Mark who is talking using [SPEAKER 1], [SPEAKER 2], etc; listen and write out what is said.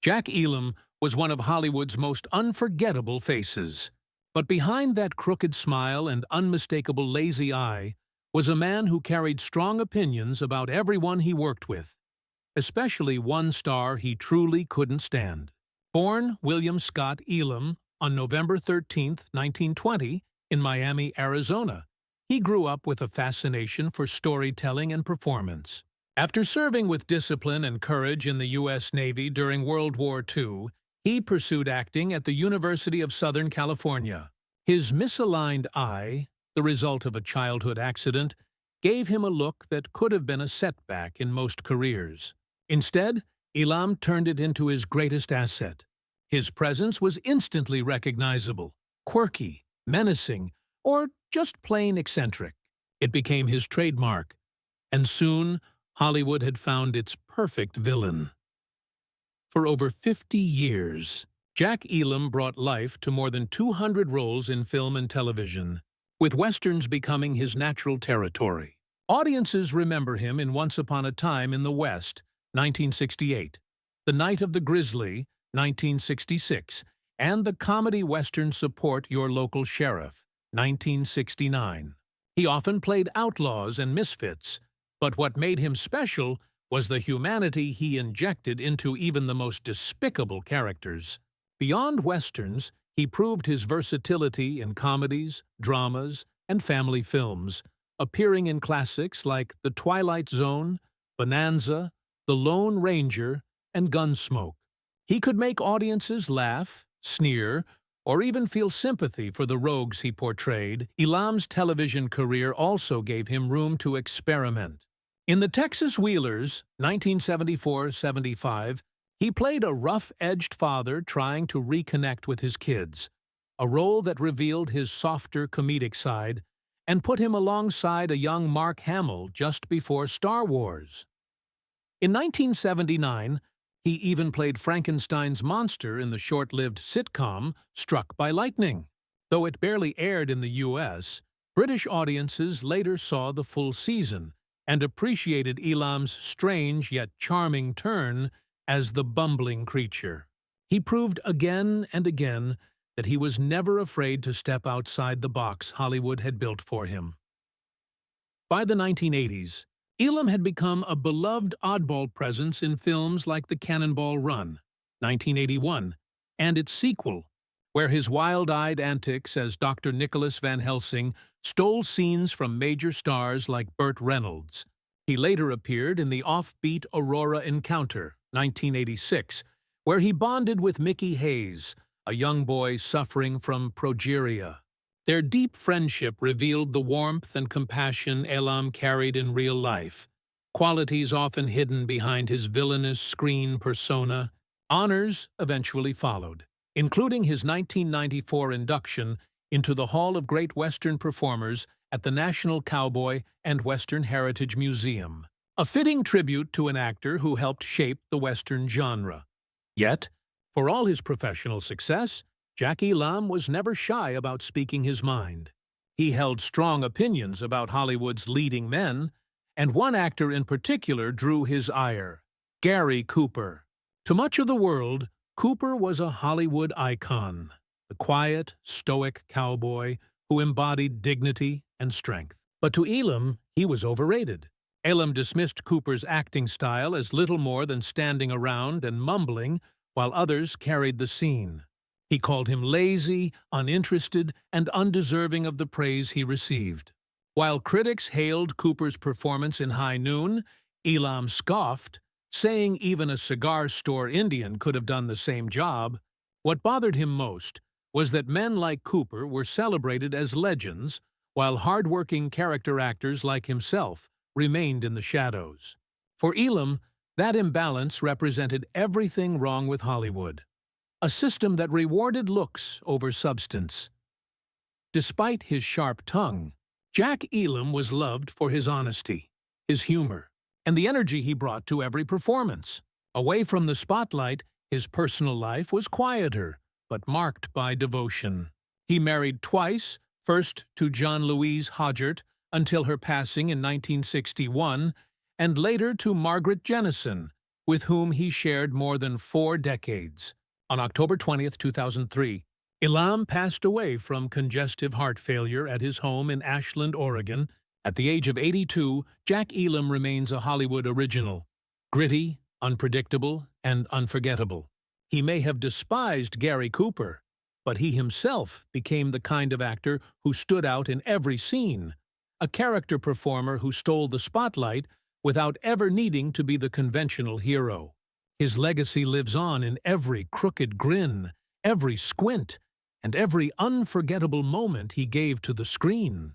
[SPEAKER 1] Jack Elam was one of Hollywood's most unforgettable faces. But behind that crooked smile and unmistakable lazy eye was a man who carried strong opinions about everyone he worked with, especially one star he truly couldn't stand. Born William Scott Elam on November 13, 1920, in Miami, Arizona, he grew up with a fascination for storytelling and performance. After serving with discipline and courage in the U.S. Navy during World War II, he pursued acting at the University of Southern California. His misaligned eye, the result of a childhood accident, gave him a look that could have been a setback in most careers. Instead, Elam turned it into his greatest asset. His presence was instantly recognizable, quirky, menacing, or just plain eccentric. It became his trademark, and soon Hollywood had found its perfect villain. For over 50 years, Jack Elam brought life to more than 200 roles in film and television, with westerns becoming his natural territory. Audiences remember him in Once Upon a Time in the West, 1968, The Night of the Grizzly, 1966, and the comedy western Support Your Local Sheriff, 1969. He often played outlaws and misfits, but what made him special was the humanity he injected into even the most despicable characters. Beyond westerns, he proved his versatility in comedies, dramas, and family films, appearing in classics like The Twilight Zone, Bonanza, The Lone Ranger, and Gunsmoke. He could make audiences laugh, sneer, or even feel sympathy for the rogues he portrayed. Elam's television career also gave him room to experiment. In The Texas Wheelers, 1974-75, he played a rough-edged father trying to reconnect with his kids, a role that revealed his softer comedic side and put him alongside a young Mark Hamill just before Star Wars. In 1979, he even played Frankenstein's monster in the short-lived sitcom Struck by Lightning. Though it barely aired in the U.S., British audiences later saw the full season and appreciated Elam's strange yet charming turn as the bumbling creature. He proved again and again that he was never afraid to step outside the box Hollywood had built for him. By the 1980s, Elam had become a beloved oddball presence in films like the Cannonball Run, 1981, and its sequel, where his wild-eyed antics as Dr. Nicholas Van Helsing stole scenes from major stars like Burt Reynolds. He later appeared in the offbeat Aurora Encounter, 1986, where he bonded with Mickey Hayes, a young boy suffering from progeria. Their deep friendship revealed the warmth and compassion Elam carried in real life, qualities often hidden behind his villainous screen persona. Honors eventually followed, including his 1994 induction into the Hall of Great Western Performers at the National Cowboy and Western Heritage Museum, a fitting tribute to an actor who helped shape the Western genre. Yet, for all his professional success, Jack Elam was never shy about speaking his mind. He held strong opinions about Hollywood's leading men, and one actor in particular drew his ire: Gary Cooper. To much of the world, Cooper was a Hollywood icon, the quiet, stoic cowboy who embodied dignity and strength. But to Elam, he was overrated. Elam dismissed Cooper's acting style as little more than standing around and mumbling while others carried the scene. He called him lazy, uninterested, and undeserving of the praise he received. While critics hailed Cooper's performance in High Noon, Elam scoffed, saying even a cigar store Indian could have done the same job. What bothered him most was that men like Cooper were celebrated as legends, while hard-working character actors like himself remained in the shadows. For Elam, that imbalance represented everything wrong with Hollywood, a system that rewarded looks over substance. Despite his sharp tongue, Jack Elam was loved for his honesty, his humor, and the energy he brought to every performance. Away from the spotlight, his personal life was quieter, but marked by devotion. He married twice, first to John Louise Hodgert until her passing in 1961, and later to Margaret Jennison, with whom he shared more than 4 decades. On October 20th, 2003, Elam passed away from congestive heart failure at his home in Ashland, Oregon. At the age of 82, Jack Elam remains a Hollywood original, gritty, unpredictable, and unforgettable. He may have despised Gary Cooper, but he himself became the kind of actor who stood out in every scene, a character performer who stole the spotlight without ever needing to be the conventional hero. His legacy lives on in every crooked grin, every squint, and every unforgettable moment he gave to the screen.